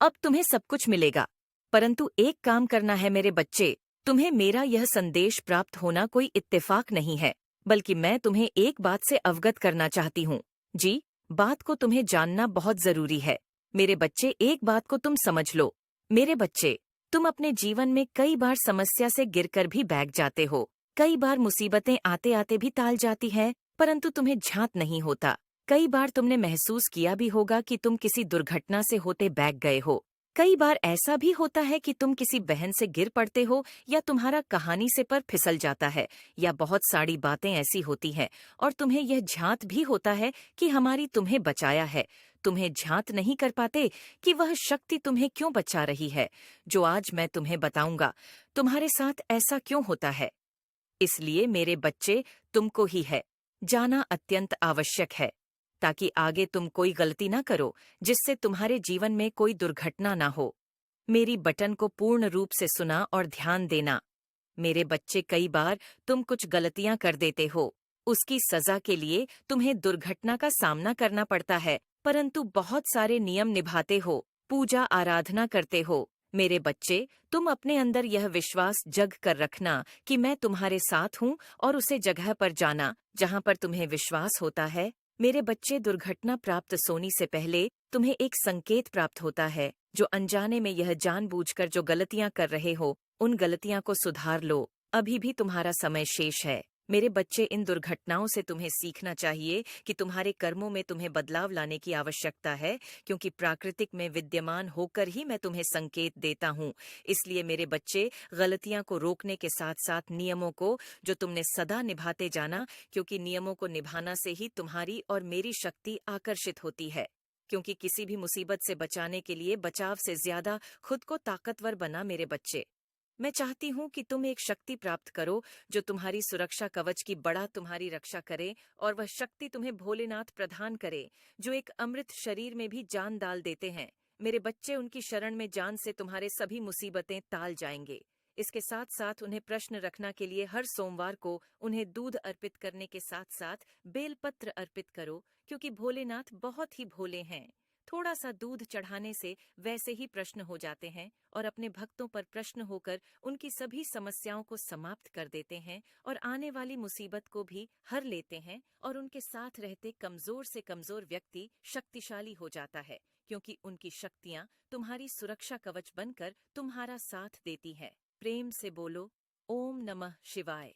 अब तुम्हें सब कुछ मिलेगा। परंतु एक काम करना है मेरे बच्चे, तुम्हें मेरा यह संदेश प्राप्त होना कोई इत्तेफाक नहीं है, बल्कि मैं तुम्हें एक बात से अवगत करना चाहती हूँ। जी, बात को तुम्हें जानना बहुत जरूरी है। मेरे बच्चे, एक बात को तुम समझ लो। मेरे बच्चे, तुम अपने जीवन में कई बार समस्या से गिरकर भी बैठ जाते हो। कई बार मुसीबतें आते आते भी टाल जाती हैं, परंतु तुम्हें झांत नहीं होता। कई बार तुमने महसूस किया भी होगा कि तुम किसी दुर्घटना से होते बैठ गए हो। कई बार ऐसा भी होता है कि तुम किसी बहन से गिर पड़ते हो, या तुम्हारा कहानी से पर फिसल जाता है, या बहुत सारी बातें ऐसी होती हैं और तुम्हें यह झांत भी होता है कि हमारी तुम्हें बचाया है। तुम्हें झांत नहीं कर पाते कि वह शक्ति तुम्हें क्यों बचा रही है। जो आज मैं तुम्हें बताऊंगा, तुम्हारे साथ ऐसा क्यों होता है। इसलिए मेरे बच्चे, तुमको ही है जाना अत्यंत आवश्यक है, ताकि आगे तुम कोई गलती ना करो जिससे तुम्हारे जीवन में कोई दुर्घटना ना हो। मेरी बटन को पूर्ण रूप से सुना और ध्यान देना। मेरे बच्चे, कई बार तुम कुछ गलतियां कर देते हो, उसकी सजा के लिए तुम्हें दुर्घटना का सामना करना पड़ता है, परंतु बहुत सारे नियम निभाते हो, पूजा आराधना करते हो। मेरे बच्चे, तुम अपने अंदर यह विश्वास जग कर रखना कि मैं तुम्हारे साथ हूँ, और उसे जगह पर जाना जहाँ पर तुम्हें विश्वास होता है। मेरे बच्चे, दुर्घटना प्राप्त सोने से पहले तुम्हें एक संकेत प्राप्त होता है, जो अनजाने में यह जानबूझकर जो गलतियां कर रहे हो, उन गलतियां को सुधार लो। अभी भी तुम्हारा समय शेष है। मेरे बच्चे, इन दुर्घटनाओं से तुम्हें सीखना चाहिए कि तुम्हारे कर्मों में तुम्हें बदलाव लाने की आवश्यकता है, क्योंकि प्राकृतिक में विद्यमान होकर ही मैं तुम्हें संकेत देता हूँ। इसलिए मेरे बच्चे, गलतियां को रोकने के साथ साथ नियमों को जो तुमने सदा निभाते जाना, क्योंकि नियमों को निभाना से ही तुम्हारी और मेरी शक्ति आकर्षित होती है। क्योंकि किसी भी मुसीबत से बचाने के लिए बचाव से ज्यादा खुद को ताकतवर बना मेरे बच्चे। मैं चाहती हूँ कि तुम एक शक्ति प्राप्त करो जो तुम्हारी सुरक्षा कवच की बड़ा तुम्हारी रक्षा करे, और वह शक्ति तुम्हें भोलेनाथ प्रदान करे, जो एक अमृत शरीर में भी जान डाल देते हैं। मेरे बच्चे, उनकी शरण में जान से तुम्हारे सभी मुसीबतें टाल जाएंगे। इसके साथ साथ उन्हें प्रश्न रखना के लिए हर सोमवार को उन्हें दूध अर्पित करने के साथ साथ बेलपत्र अर्पित करो, क्योंकि भोलेनाथ बहुत ही भोले हैं। थोड़ा सा दूध चढ़ाने से वैसे ही प्रश्न हो जाते हैं, और अपने भक्तों पर प्रश्न होकर उनकी सभी समस्याओं को समाप्त कर देते हैं, और आने वाली मुसीबत को भी हर लेते हैं, और उनके साथ रहते कमजोर से कमजोर व्यक्ति शक्तिशाली हो जाता है, क्योंकि उनकी शक्तियां तुम्हारी सुरक्षा कवच बनकर तुम्हारा साथ देती हैं। प्रेम से बोलो, ओम नमः शिवाय।